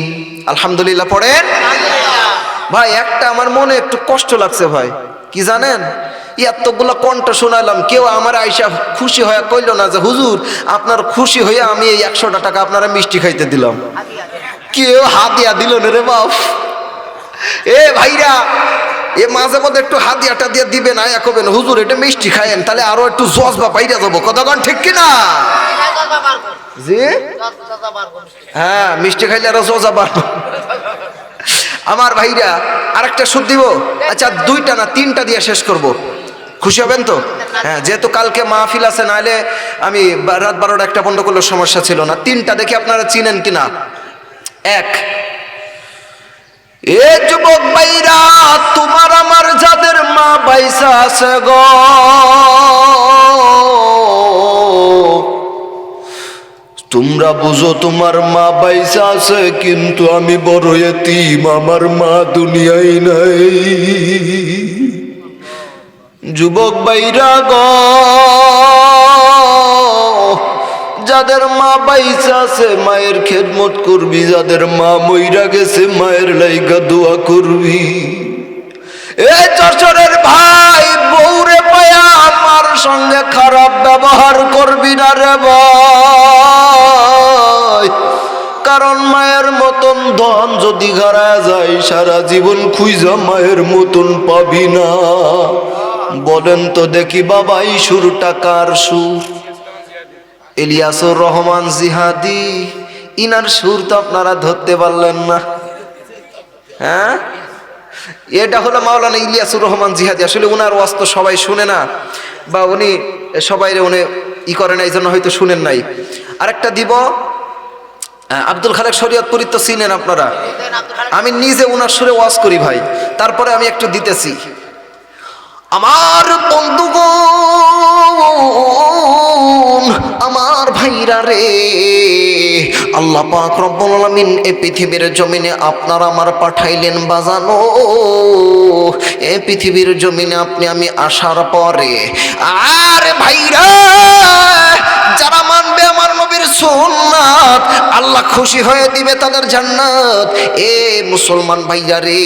আলহামদুলিল্লাহ পড়েন ভাই। একটা আমার মনে একটু কষ্ট লাগছে ভাই, কি জানেন, এতগুলো কণ্ঠ শোনালাম, কেউ আমার আইসা খুশি হয়ে কইল না যে হুজুর আপনার খুশি হইয়া আমি এই 100টা টাকা আপনারা মিষ্টি খাইতে দিলাম। কেউ হাদিয়া দিল না রে বাপ। এ ভাইরা, এ মাঝে মধ্যে একটু হাদিয়াটা দিয়ে দিবেন, আয়া করবেন হুজুর এটা মিষ্টি খায়েন, তাহলে আরো একটু জজবা পাইরা যাবো। কতক্ষণ ঠিক কিনা? জি হ্যাঁ, মিষ্টি খাইলে আরো জজা বাড়বো। আমার ভাইরা, আরেকটা সুদ দিব। আচ্ছা, 2টা না 3টা দিয়ে শেষ করব, খুশি হবেন তো? হ্যাঁ, যেহেতু কালকে মাহফিল আছে, নাহলে আমি রাত 12টা 1টা বন্ধ করলে সমস্যা ছিল না। 3টা দেখি আপনারা চিনেন কিনা। 1, এ যুবক ভাইরা, তোমার আমার যাদের মা বাইসা আছে গো, তোমরা বুঝো তোমার মা বাইসা আছে, কিন্তু আমি বড় এতিম, আমার মা দুনিয়ায় নাই। যুবক ভাইরা গো, যাদের মা বাইসা আছে মায়ের খেদমত করবি, যাদের মা মইরা গেছে মায়ের লাইগা দোয়া করবি। এ চশরের ভাই, বউরে পায়া আমার সঙ্গে খারাপ ব্যবহার করবি না রে ভাই, কারণ মায়ের মতন ধন যদি হারায় যায়, সারা জীবন খুঁজা মায়ের মতন পাবি না। বলেন তো দেখি বাবা, এই সুরটা কার সুর? ইলিয়াসুর রহমান জিহাদি, ইনার সুর তো আপনারা ধরতে পারলেন না। হ্যাঁ, এটা হলো মাওলানা ইলিয়াসুর রহমান জিহাদি। আসলে উনার ওয়াজ তো সবাই শুনে না, বা উনি সবাই উনি ই করে না, এই জন্য হয়তো শুনেন নাই। আরেকটা দিব, আব্দুল খালেক শরীয়তপুরী তো চিনেন আপনারা। আমি নিজে উনার সুরে ওয়াজ করি ভাই, তারপরে আমি একটু দিতেছি। আমার বন্ধুগণ, আমার ভাইরা রে, আল্লাহ পাক রব্বুল আলামিন এই পৃথিবীর জমিনে আপনার আমার পাঠাইলেন বাজানো। এই পৃথিবীর জমিনে আপনি আমি আসার পরে, আর ভাইরা যারা মানবে আমার নবীর সুন্নাহ, আল্লাহ খুশি হয়ে দিবে তাদের জান্নাত। এ মুসলমান ভাইরা রে,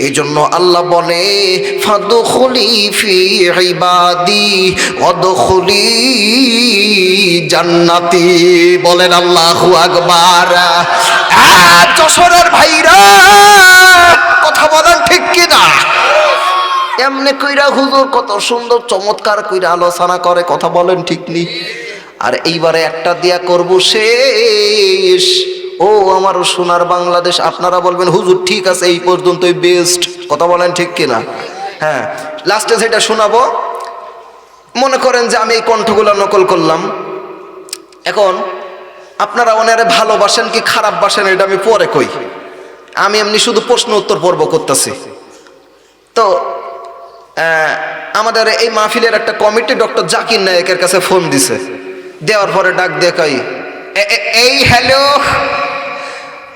এজন্য আল্লাহ বলে ফাদখুলি ফি ইবাদি ওয়াদখুলি জান্নাতি। বলেন আল্লাহু আকবার। যশোরের ভাইরা কথা বলেন ঠিক কিনা? এমনি কইরা হুজুর কত সুন্দর চমৎকার কইরা আলোচনা করে, কথা বলেন ঠিক নি? আর এইবারে একটা দিয়া করব শেষ। ও আমার সোনার বাংলাদেশ, আপনারা বলবেন হুজুর ঠিক আছে এই পর্যন্তই বেস্ট, কথা বলেন ঠিক কিনা? হ্যাঁ, লাস্টে যেটা শোনাবো, মনে করেন যে আমি এই কণ্ঠগুলো নকল করলাম। এখন আপনারা ওনারে ভালোবাসেন কি খারাপ বাসেন এটা আমি পরে কই, আমি এমনি শুধু প্রশ্ন উত্তর পর্ব করতেছি। তো আমাদের এই মাহফিলের একটা কমিটি ডক্টর জাকির নায়েকের কাছে ফোন দিছে, দেওয়ার পরে ডাক দিয়ে কই এই হ্যালো,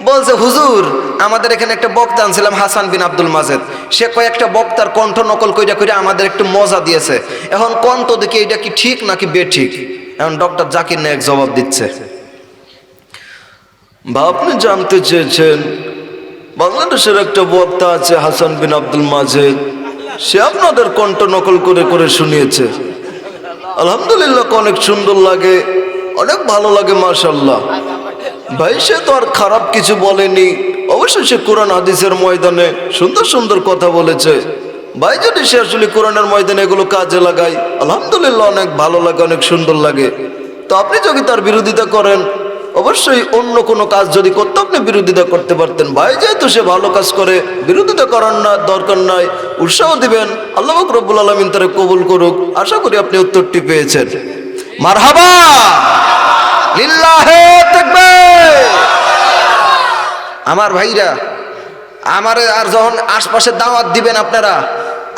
বলছে হুজুর আমাদের এখানে একটা বক্তা আনছিলাম হাসান বিন আব্দুল মাজেদ, সে কয়েকটা বক্তার কণ্ঠ নকল কইরা কইরা আমাদের একটু মজা দিয়েছে, এখন কণ্ঠ দেখি এটা কি ঠিক নাকি বেঠিক। এখন ডক্টর জাকির নায়েক জবাব দিচ্ছে, বা আপনি জানতে চেয়েছেন বাংলাদেশের একটা বক্তা আছে হাসান বিন আব্দুল মাজেদ, সে আপনাদের কণ্ঠ নকল করে করে শুনিয়েছে, আলহামদুলিল্লাহ অনেক সুন্দর লাগে, অনেক ভালো লাগে মাশাআল্লাহ। ভাই সে তো আর খারাপ কিছু বলেনি, অবশ্যই সে কোরআন হাদিসের ময়দানে সুন্দর সুন্দর কথা বলেছে। ভাই যদি সে আসলে কোরআনের ময়দানে এগুলো কাজে লাগায় আলহামদুলিল্লাহ অনেক ভালো লাগে, অনেক সুন্দর লাগে। তো আপনি যদি তার বিরোধিতা করেন, অবশ্যই অন্য কোনো কাজ যদি করতে আপনি বিরোধিতা করতে পারতেন। ভাই যেহেতু সে ভালো কাজ করে, বিরোধিতা করার না দরকার নাই, উৎসাহ দিবেন, আল্লাহ পাক রব্বুল আলামিন তারে কবুল করুক। আশা করি আপনি উত্তরটি পেয়েছেন। মারহাবা, লিল্লাহে তাকবীর। আমার ভাইরা, আমারে আর যখন আশপাশে দাওয়াত দিবেন আপনারা,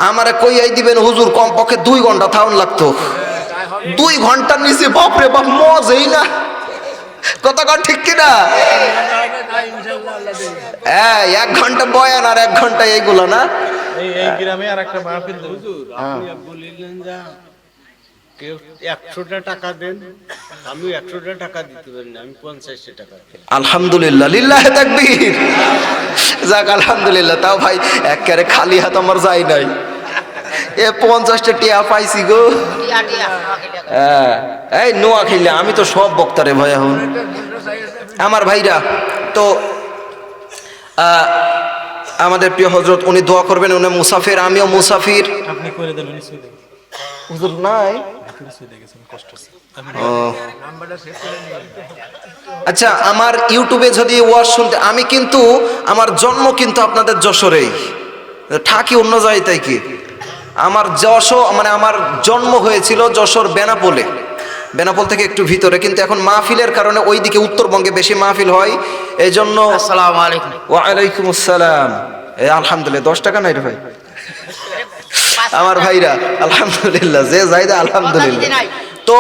আমারে কইয়াই দিবেন হুজুর কমপক্ষে 2 ঘন্টা থাউন লাগতো। 2 ঘন্টার নিচে বাপরে বাপ মজেই না, কথা কন ঠিক কিনা? 1 ঘন্টা বয়ান আর 1 ঘন্টা এইগুলো না। এই গ্রামে আর একটা মাহফিল হুজুর আপনি বলিলেন যে কেউ 100 টাকা দেন, আমি 100 টাকা দিতে পারি না, আমি 50 টাকা। আলহামদুলিল্লাহ, লিল্লাহে তাকবীর। যাক আলহামদুলিল্লাহ, তাও ভাই একেবারে খালি হাত আমার যাই নাই, এ 50টা টিয়া পাইছি গো। এই নোয়া খেলে আমি তো সব বক্তারে ভাই। এখন আমার ভাইরা, তো আমাদের প্রিয় হযরত উনি দোয়া করবেন, উনি মুসাফির, আমিও মুসাফির। আপনি করে দেবেন হুজুর নাই। আচ্ছা, আমার ইউটিউবে যদি ওয়াজ শুনতে, আমি কিন্তু আমার জন্ম কিন্তু আপনাদের যশোরেই, থাকি অন্য জায়গায়, তাই কি আমার যশোর মানে আমার জন্ম হয়েছিল যশোর বেনাপোলে, বেনাপোল থেকে একটু ভিতরে, কিন্তু এখন মাহফিলের কারণে ওইদিকে উত্তরবঙ্গে বেশি মাহফিল হয়, এই জন্য। আসসালামু আলাইকুম। ওয়ালাইকুম আসসালাম। আলহামদুলিল্লাহ 10 টাকা নাই রে ভাই। আমার ভাইরা আলহামদুলিল্লাহ, যে যাইদা আলহামদুলিল্লাহ। তো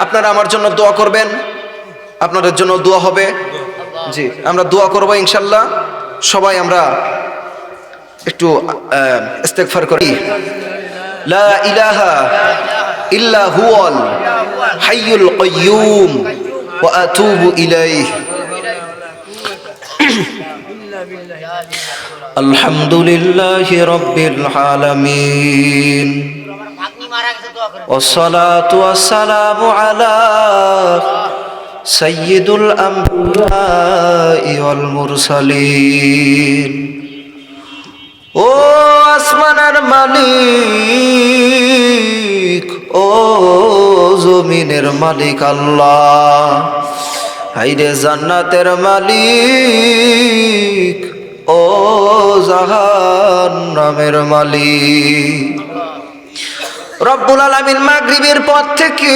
আপনারা আমার জন্য দোয়া করবেন, আপনাদের জন্য দোয়া হবে। জি, আমরা দোয়া করবো ইনশাল্লাহ। সবাই আমরা একটু ইস্তেগফার করি। লা ইলাহা ইল্লা হুয়াল হাইয়ুল কাইয়্যুম ওয়া আতুবু ইলাইহি। আলহামদুলিল্লাহি রাব্বিল আলামিন والصلاة والسلام على سيد الأنبياء والمرسلين ও আসমানের মালিক, ও জমিনের মালিক আল্লাহ, হাইরে জান্নাতের মালিক, ও জাহান্নামের মালিক। রব্বুল আলামিন মাগরিবের পর থেকে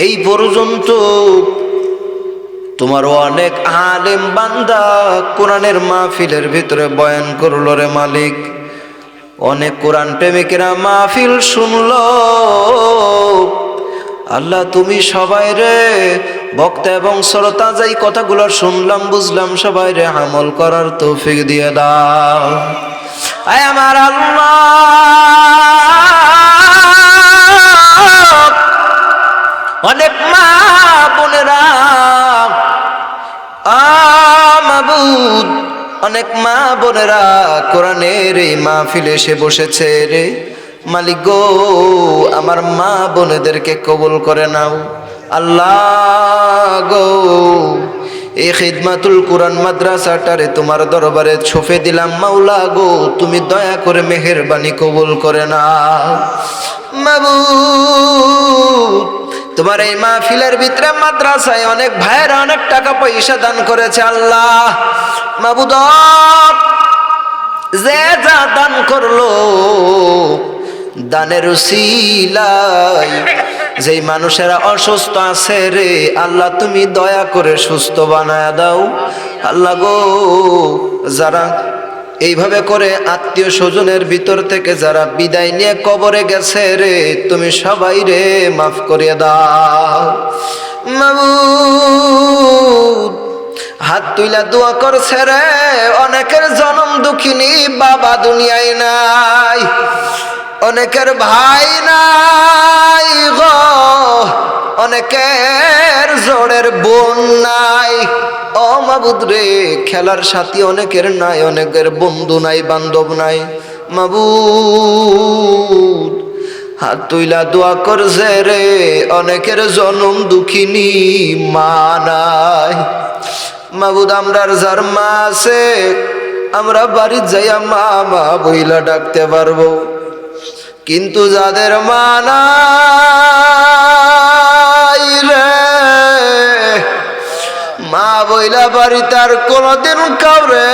এই পর্যন্ত তোমার অনেক আলেম বান্দা কোরআনের মাহফিলের ভিতরে বয়ান করলো রে মালিক, অনেক কোরআন প্রেমিকেরা মাহফিল শুনলো। আল্লাহ তুমি সবাই রে, বক্তা এবং শ্রোতা যাই কথাগুলো শুনলাম বুঝলাম, সবাই রে আমল করার তৌফিক দিয়ে দাও। আয় আমার আল্লাহ, অনেক মা বোনেরা মাবুদ, অনেক মা বোনেরা কোরআনের এই মাহফিলে এসে বসেছে রে মালিক গো, আমার মা বোনেদেরকে কবুল করে নাও আল্লাহ গো। এই খিদমাতুল কোরআন মাদ্রাসাটারে তোমার দরবারে ছুপে দিলাম মাওলা গো, তুমি দয়া করে মেহেরবানি কবুল করে নাও মাবুদ। তোমার এই মাহফিলের ভিতরে মাদ্রাসায় অনেক ভাইয়েরা অনেক টাকা পয়সা দান করেছে আল্লাহ মাবুদ, যে যা দান করলো দানের উসিলায় যেই মানুষেরা অসুস্থ আছে রে আল্লাহ তুমি দয়া করে সুস্থ বানায়া দাও আল্লাহ গো। যারা এইভাবে করে আত্মীয় স্বজনের ভিতর থেকে যারা বিদায় নিয়ে কবরে গেছে রে তুমি সবাই রে মাফ করিয়ে দাও মাবুদ। হাত তুইলা দোয়া করছে রে অনেকের জনম দুঃখিনী বাবা দুনিয়ায় নাই, অনেকের ভাই নাই গো, অনেকের জোড়ের বোন নাই ও মাবুদ রে। খেলার সাথী অনেকের নাই, অনেকের বন্ধু নাই, বান্ধব নাই মাবুদ। হাত তুইলা দোয়া করছে রে অনেকের জনম দুঃখিনী মা নাই মাবুদ। আমরার যার মা আছে আমরা বাড়ি যাইয়া মা মা বইলা ডাকতে পারবো, কিন্তু যাদের মা নাই রে মা বইলা বাড়ি তার কোনদিন কাউরে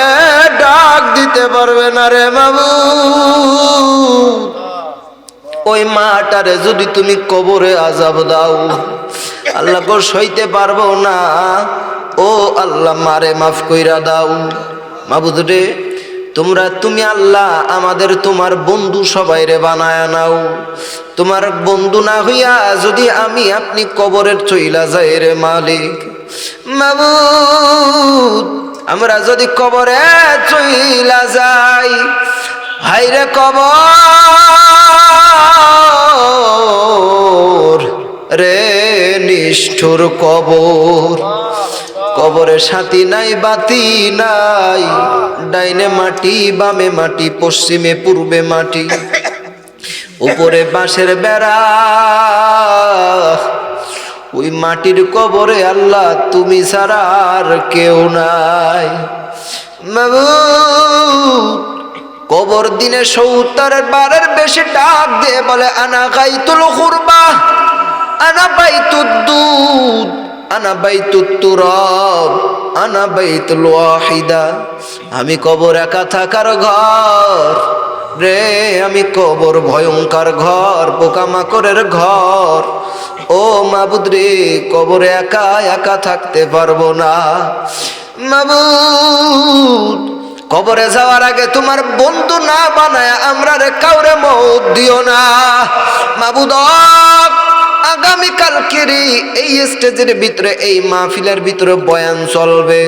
ডাক দিতে পারবে না রে মাবুদ। ওই মাটারে যদি তুমি কবরে আযাব দাও আল্লাহ গো সইতে পারবো না, ও আল্লাহ মারে মাফ কইরা দাও মাবুদ রে। তুমি আল্লাহ আমাদের তোমার বন্ধু সবাই রে বানায়া নাও। তোমার বন্ধু না হইয়া যদি আমি আপনি কবরের চইলা যাই রে মালিক মাবুদ, আমরা যদি কবরে চইলা যাই হায়রে কবর রে নিষ্ঠুর কবর। কবরে সাথী নাই বাতি নাই, ডাইনে মাটি বামে মাটি পশ্চিমে পূর্বে মাটি, উপরে বাঁশের বেড়া। ওই মাটির কবরে আল্লাহ তুমি ছাড়া আর কেউ নাই মাবুদ। কবর দিনে ৭০ বারের বেশি ডাক দিয়ে বলে আনা গাইতুল কুরবা, আনা বাইতুদ দুধ, আনা বাইতুত তুরাব, আনা বাইতুল ওয়াহিদা। আমি কবর একা থাকার ঘর রে, আমি কবর ভয়ঙ্কর ঘর, পোকামাকড়ের ঘর ও মাবুদ রে। কবরে একা একা থাকতে পারবো না মাবুদ। কবরে যাওয়ার আগে তোমার বন্ধু না বানায় আমরা রে কাউরে মওত দিও না মাবুদ। আগামীকালকেরই এই স্টেজের ভিতরে এই মাহফিলের ভিতরে বয়ান চলবে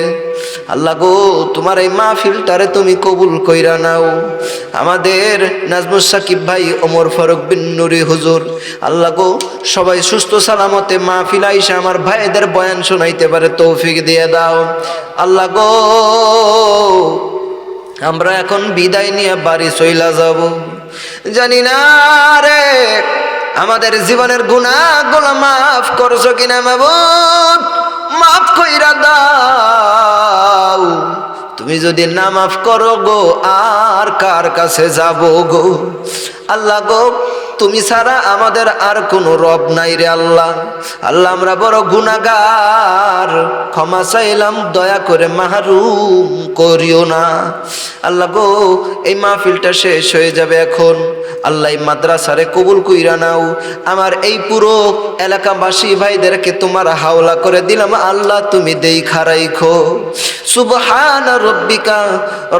আল্লাহ গো, তোমার এই মাহফিলটারে তুমি কবুল কইরা নাও। আমাদের নাজমুস সাকিব ভাই, ওমর ফারুক বিন নুরি হুজুর আল্লাহ গো সবাই সুস্থ সালামতে মাহফিল আইসা আমার ভাইদের বয়ান শোনাইতে পারে তৌফিক দিয়ে দাও আল্লাহ গো। আমরা এখন বিদায় নিয়ে বাড়ি চইলা যাব, জানি না রে আমাদের জীবনের গুনাহগুলো মাফ করছো কিনা মাবুদ, মাফ কইরা দাও। তুমি যদি না মাফ করো গো আর কার কাছে যাব গো আল্লাহ গো। তুমি ছাড়া আমাদের আর কোনো রব নাই রে আল্লাহ। আল্লাহ আমরা বড় গুনাহগার, ক্ষমা চাইলাম দয়া করে মাহরুম করিও না আল্লাহ গো। এই মাহফিলটা শেষ হয়ে যাবে এখন আল্লাহ, মাদ্রাসারে কবুল কইরা নাও। আমার এই পুরো এলাকাবাসী ভাইদেরকে তোমার হাওলা করে দিলাম আল্লাহ, তুমি দেখা রাইখো। সুবহানা রাব্বিকা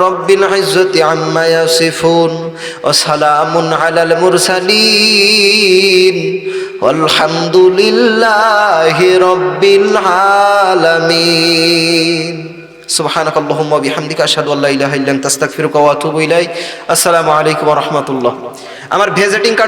রব্বিল ইজ্জতি আম্মা ইয়াসিফুন ওয়া সালামুন আলাল মুরসালিন ওয়ালহামদুলিল্লাহি রাব্বিল আলামিন। সুবহানাকাল্লাহুম্মা ওয়া বিহামদিকা আশহাদু আল্লা ইলাহা ইল্লা আনতা আস্তাগফিরুকা ওয়া আতুবু ইলাইক। আসসালামু আলাইকুম ওয়া রাহমাতুল্লাহ। আমার ভিজিটিং কার্ড